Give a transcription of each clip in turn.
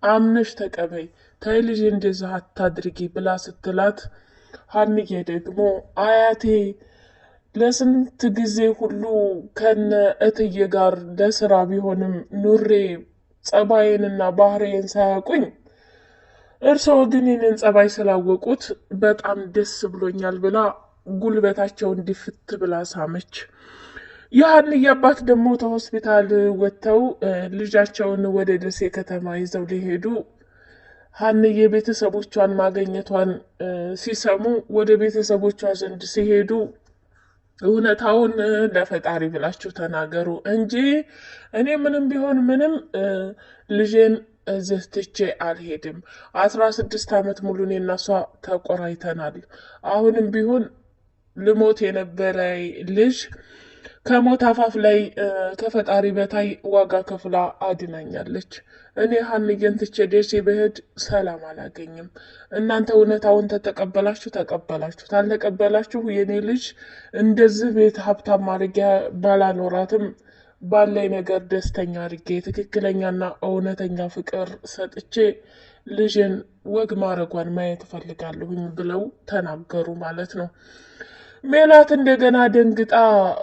አምነሽ ተቀበይ ተይ ልጅ እንደዛ አታድርጊ ብላ ስትላት ሀንዬ ደግሞ አያቴ ለስንት ጊዜ ሁሉ ከነ እትዬ ጋር ለስራ ቢሆንም ኑሬ ጸባዬንና ባህሪዬን ሳያውቁኝ እርስዎ ግን የኔን ጸባይ ስላወቁት በጣም ደስ ብሎኛል ብላ ጉልበታቸው እንዲፍት ብላ ሳመች። የሀንዬ አባት ደግሞ ከሆስፒታል ወጥተው ልጃቸውን ወደ ደሴ ከተማ ይዘው ሊሄዱ ሀንዬ ቤተሰቦቿን ማገኘቷን ሲሰሙ ወደ ቤተሰቦቿ ዘንድ ሲሄዱ እውነታውን ለፈጣሪ ብላችሁ ተናገሩ እንጂ እኔ ምንም ቢሆን ምንም ልጄን እዚህ ትቼ አልሄድም። 16 ዓመት ሙሉ እኔና እሷ ተቆራይተናል። አሁንም ቢሆን ልሞት የነበረ ልጅ ከሞት አፋፍ ላይ ከፈጣሪ በታይ ዋጋ ከፍላ አድናኛለች። እኔ ሀንዬን ትቼ ደሴ በሄድ ሰላም አላገኝም። እናንተ እውነታውን ተቀበላችሁ ተቀበላችሁ፣ ታልተቀበላችሁ የኔ ልጅ እንደዚህ ቤት ሀብታም አድርጌ ባላኖራትም ባለኝ ነገር ደስተኛ አድርጌ ትክክለኛና እውነተኛ ፍቅር ሰጥቼ ልጅን ወግ ማድረጓን ማየት እፈልጋለሁኝ ብለው ተናገሩ ማለት ነው። ሜላት እንደገና ደንግጣ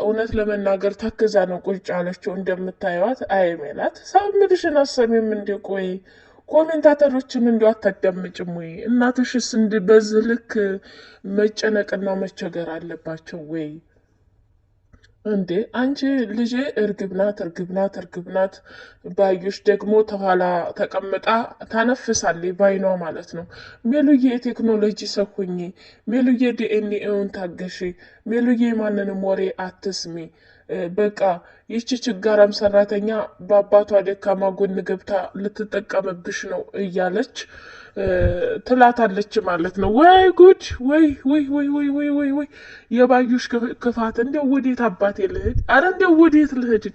እውነት ለመናገር ተክዛ ነው ቁጭ አለችው። እንደምታዩት አይ ሜላት ሰው ምልሽን አሰሚም እንዲ ቆይ ኮሜንታተሮችን እንዲ አታዳምጭም ወይ? እናትሽስ እንዲ በዚህ ልክ መጨነቅና መቸገር አለባቸው ወይ? እንዴ አንቺ ልጄ እርግብ ናት ባዩሽ ደግሞ ተኋላ ተቀምጣ ታነፍሳለች ባይኗ ማለት ነው። ሜሉዬ የቴክኖሎጂ ሰው ሁኚ፣ ሜሉዬ ዲኤንኤውን ታገሺ፣ ሜሉዬ ማንንም ወሬ አትስሚ፣ በቃ ይቺ ችጋራም ሰራተኛ በአባቷ ደካማ ጎን ገብታ ልትጠቀምብሽ ነው እያለች ትላታለች ማለት ነው። ወይ ጉድ! ወይ ወይ ወይ ወይ ወይ ወይ ወይ የባዩሽ ክፋት! እንደው ወዴት አባቴ ልሂድ? አረ እንደው ወዴት ልሂድ?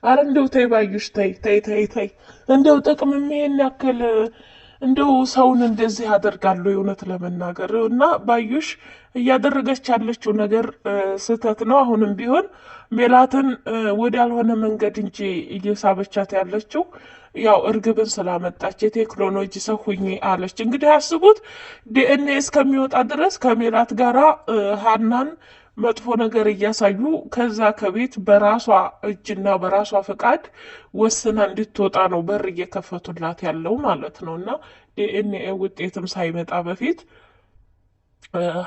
አረ እንደው ተይ ባዩሽ ተይ ተይ ተይ ተይ። እንደው ጥቅም ይሄን ያክል እንደው ሰውን እንደዚህ ያደርጋሉ? እውነት ለመናገር እና ባዩሽ እያደረገች ያለችው ነገር ስህተት ነው። አሁንም ቢሆን ሜላትን ወዳልሆነ መንገድ እንጂ እየሳበቻት ያለችው ያው እርግብን ስላመጣች የቴክኖሎጂ ሰው ሁኚ አለች። እንግዲህ አስቡት ዲኤንኤ እስከሚወጣ ድረስ ከሜላት ጋራ ሀናን መጥፎ ነገር እያሳዩ ከዛ ከቤት በራሷ እጅና በራሷ ፈቃድ ወስና እንድትወጣ ነው በር እየከፈቱላት ያለው ማለት ነው። እና ዲኤንኤ ውጤትም ሳይመጣ በፊት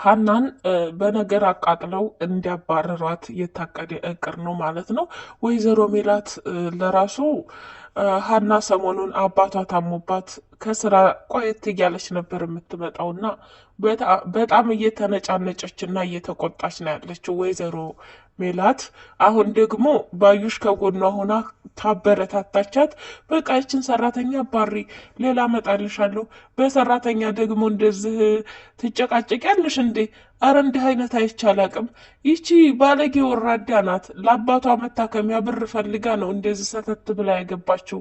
ሀናን በነገር አቃጥለው እንዲያባረሯት የታቀደ እቅር ነው ማለት ነው። ወይዘሮ ሜላት ለራሱ ሀና ሰሞኑን አባቷ ታሞባት ከስራ ቆየት እያለች ነበር የምትመጣውና በጣም እየተነጫነጨች እና እየተቆጣች ነው ያለችው ወይዘሮ ሜላት። አሁን ደግሞ ባዩሽ ከጎኗ ሆና ታበረታታቻት። በቃ ይችን ሰራተኛ ባሪ ሌላ መጣልሻለሁ፣ በሰራተኛ ደግሞ እንደዚህ ትጨቃጨቂያለሽ እንዴ? አረ እንዲህ አይነት አይቻላቅም። ይቺ ባለጌ ወራዳ ናት፣ ለአባቷ መታከሚያ ብር ፈልጋ ነው እንደዚህ ሰተት ብላ ያገባችው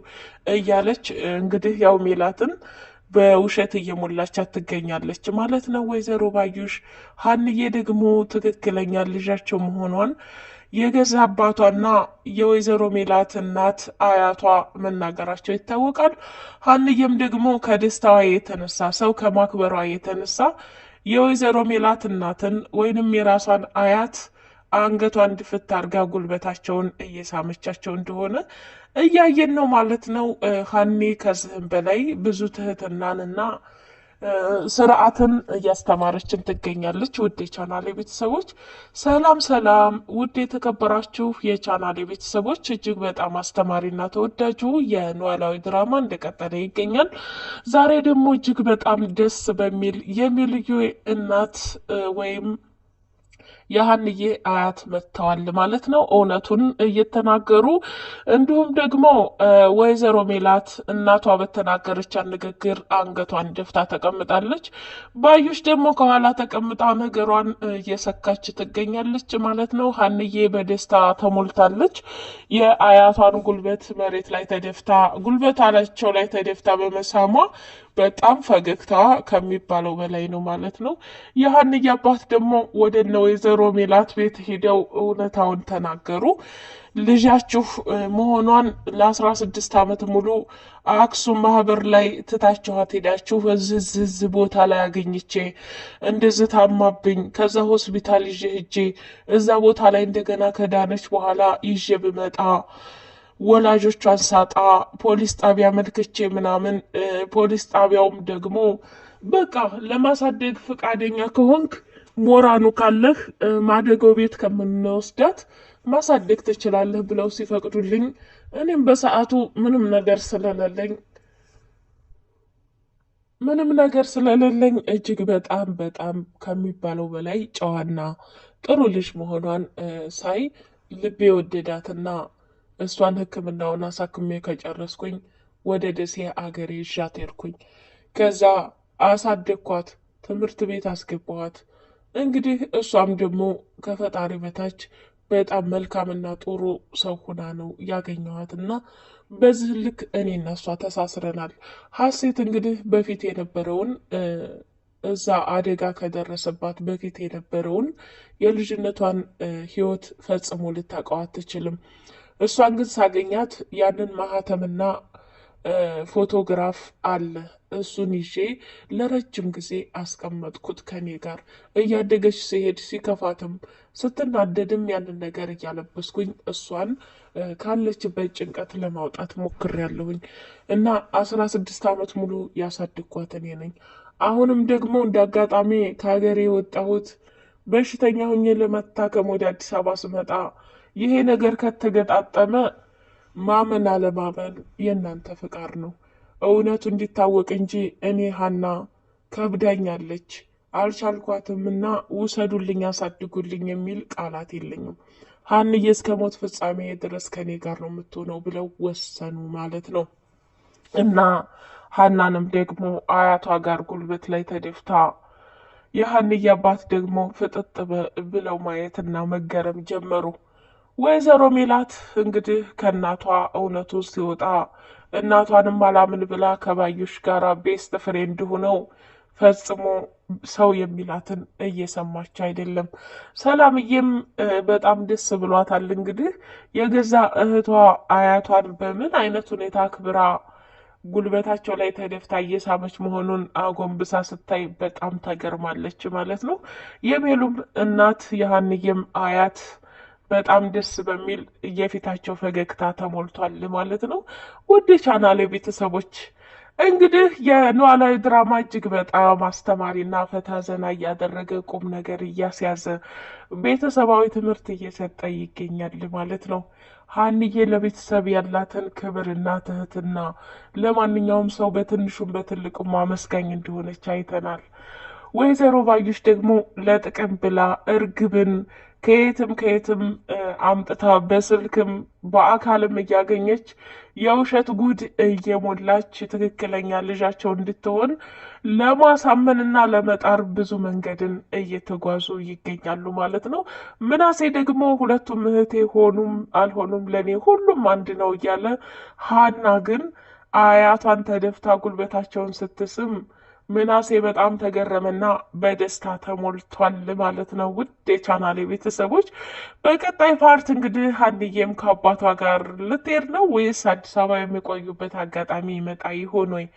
እያለች እንግዲህ ያው ሜላትን በውሸት እየሞላቻት ትገኛለች ማለት ነው ወይዘሮ ባዩሽ። ሀንዬ ደግሞ ትክክለኛ ልጃቸው መሆኗን የገዛ አባቷና የወይዘሮ ሜላት እናት አያቷ መናገራቸው ይታወቃል። ሀንዬም ደግሞ ከደስታዋ የተነሳ ሰው ከማክበሯ የተነሳ የወይዘሮ ሜላት እናትን ወይንም የራሷን አያት አንገቷን ድፍት አርጋ ጉልበታቸውን እየሳመቻቸው እንደሆነ እያየን ነው ማለት ነው። ሀኒ ከዚህም በላይ ብዙ ትህትናንና ስርዓትን እያስተማረችን ትገኛለች። ውድ የቻናሌ ቤተሰቦች ሰላም ሰላም! ውድ የተከበራችሁ የቻናሌ ቤተሰቦች እጅግ በጣም አስተማሪና ተወዳጁ የኖላዊ ድራማ እንደቀጠለ ይገኛል። ዛሬ ደግሞ እጅግ በጣም ደስ በሚል የሚልዩ እናት ወይም የሀንዬ አያት መጥተዋል ማለት ነው። እውነቱን እየተናገሩ እንዲሁም ደግሞ ወይዘሮ ሜላት እናቷ በተናገረቻት ንግግር አንገቷን ደፍታ ተቀምጣለች። ባዩሽ ደግሞ ከኋላ ተቀምጣ ነገሯን እየሰካች ትገኛለች ማለት ነው። ሀንዬ በደስታ ተሞልታለች። የአያቷን ጉልበት መሬት ላይ ተደፍታ ጉልበት አላቸው ላይ ተደፍታ በመሳሟ በጣም ፈገግታዋ ከሚባለው በላይ ነው ማለት ነው። የሀንዬ አባት ደግሞ ወደ እነ ወይዘሮ ወይዘሮ ሜላት ቤት ሄደው እውነታውን ተናገሩ። ልጃችሁ መሆኗን ለ16 ዓመት ሙሉ አክሱም ማህበር ላይ ትታችኋት ሄዳችሁ እዚህ ቦታ ላይ አገኝቼ እንደዚህ ታማብኝ ከዛ ሆስፒታል ይዤ ሄጄ እዛ ቦታ ላይ እንደገና ከዳነች በኋላ ይዤ ብመጣ ወላጆቿን ሳጣ ፖሊስ ጣቢያ መልክቼ ምናምን ፖሊስ ጣቢያውም ደግሞ በቃ ለማሳደግ ፈቃደኛ ከሆንክ ሞራኑ ካለህ ማደገው ቤት ከምንወስዳት ማሳደግ ትችላለህ ብለው ሲፈቅዱልኝ እኔም በሰዓቱ ምንም ነገር ስለሌለኝ እጅግ በጣም ከሚባለው በላይ ጨዋና ጥሩ ልጅ መሆኗን ሳይ ልቤ ወደዳትና እሷን ሕክምናውን አሳክሜ ከጨረስኩኝ ወደ ደሴ አገሬ ይዣት ሄድኩኝ። ከዛ አሳደግኳት፣ ትምህርት ቤት አስገባኋት። እንግዲህ እሷም ደግሞ ከፈጣሪ በታች በጣም መልካምና ጥሩ ሰው ሁና ነው ያገኘኋት እና በዚህ ልክ እኔና እሷ ተሳስረናል። ሀሴት እንግዲህ በፊት የነበረውን እዛ አደጋ ከደረሰባት በፊት የነበረውን የልጅነቷን ህይወት ፈጽሞ ልታውቀው አትችልም። እሷን ግን ሳገኛት ያንን ማህተምና ፎቶግራፍ አለ። እሱን ይዤ ለረጅም ጊዜ አስቀመጥኩት ከኔ ጋር። እያደገች ሲሄድ ሲከፋትም ስትናደድም ያንን ነገር እያለበስኩኝ እሷን ካለችበት ጭንቀት ለማውጣት ሞክሬያለሁኝ እና 16 ዓመት ሙሉ ያሳድግኳት እኔ ነኝ። አሁንም ደግሞ እንደ አጋጣሚ ከሀገሬ የወጣሁት በሽተኛ ሁኜ ለመታከም ወደ አዲስ አበባ ስመጣ ይሄ ነገር ከተገጣጠመ ማመን አለማመን የእናንተ ፍቃድ ነው። እውነቱ እንዲታወቅ እንጂ እኔ ሀና ከብዳኛለች፣ አልቻልኳትምና ውሰዱልኝ፣ አሳድጉልኝ የሚል ቃላት የለኝም። ሀንዬ እስከ ሞት ፍጻሜ ድረስ ከኔ ጋር ነው የምትሆነው ብለው ወሰኑ ማለት ነው። እና ሀናንም ደግሞ አያቷ ጋር ጉልበት ላይ ተደፍታ የሀንዬ አባት ደግሞ ፍጥጥ ብለው ማየትና መገረም ጀመሩ። ወይዘሮ ሜላት እንግዲህ ከእናቷ እውነቱ ሲወጣ እናቷንም አላምን ብላ ከባዩሽ ጋር ቤስት ፍሬንድ ሆነው ፈጽሞ ሰው የሚላትን እየሰማች አይደለም። ሰላምዬም በጣም ደስ ብሏታል። እንግዲህ የገዛ እህቷ አያቷን በምን አይነት ሁኔታ አክብራ ጉልበታቸው ላይ ተደፍታ እየሳመች መሆኑን አጎንብሳ ስታይ በጣም ተገርማለች ማለት ነው። የሜሉም እናት የሀንዬም አያት በጣም ደስ በሚል የፊታቸው ፈገግታ ተሞልቷል ማለት ነው። ውድ ቻናሌ ቤተሰቦች እንግዲህ የኖላዊ ድራማ እጅግ በጣም አስተማሪና ፈታ ዘና እያደረገ ቁም ነገር እያስያዘ ቤተሰባዊ ትምህርት እየሰጠ ይገኛል ማለት ነው። ሀንዬ ለቤተሰብ ያላትን ክብርና ትህትና ለማንኛውም ሰው በትንሹም በትልቁም አመስጋኝ እንደሆነች አይተናል። ወይዘሮ ባዩሽ ደግሞ ለጥቅም ብላ እርግብን ከየትም አምጥታ በስልክም በአካልም እያገኘች የውሸት ጉድ እየሞላች ትክክለኛ ልጃቸው እንድትሆን ለማሳመንና ለመጣር ብዙ መንገድን እየተጓዙ ይገኛሉ ማለት ነው። ምናሴ ደግሞ ሁለቱም እህቴ ሆኑም አልሆኑም ለኔ ሁሉም አንድ ነው እያለ ሀና ግን አያቷን ተደፍታ ጉልበታቸውን ስትስም ምናሴ በጣም ተገረመና በደስታ ተሞልቷል ማለት ነው። ውድ የቻናሌ ቤተሰቦች በቀጣይ ፓርት እንግዲህ ሀንዬም ከአባቷ ጋር ልትሄድ ነው ወይስ አዲስ አበባ የሚቆዩበት አጋጣሚ ይመጣ ይሆን ወይ?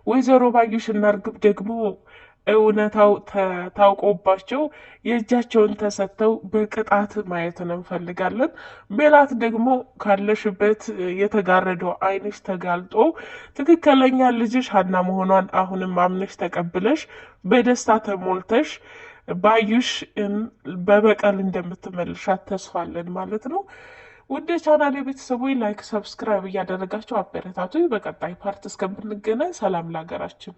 ወይዘሮ ባዩሽና እርግብ ደግሞ እውነታው ታውቆባቸው የእጃቸውን ተሰጥተው በቅጣት ማየት እንፈልጋለን። ሜላት ደግሞ ካለሽበት የተጋረደው ዓይንሽ ተጋልጦ ትክክለኛ ልጅሽ ሀና መሆኗን አሁንም አምነሽ ተቀብለሽ በደስታ ተሞልተሽ ባዩሽ በበቀል እንደምትመልሻት ተስፋለን ማለት ነው። ውድ ቻናል ቤተሰቦች ላይክ፣ ሰብስክራይብ እያደረጋቸው አበረታቱ። በቀጣይ ፓርት እስከምንገናኝ ሰላም ለሀገራችን።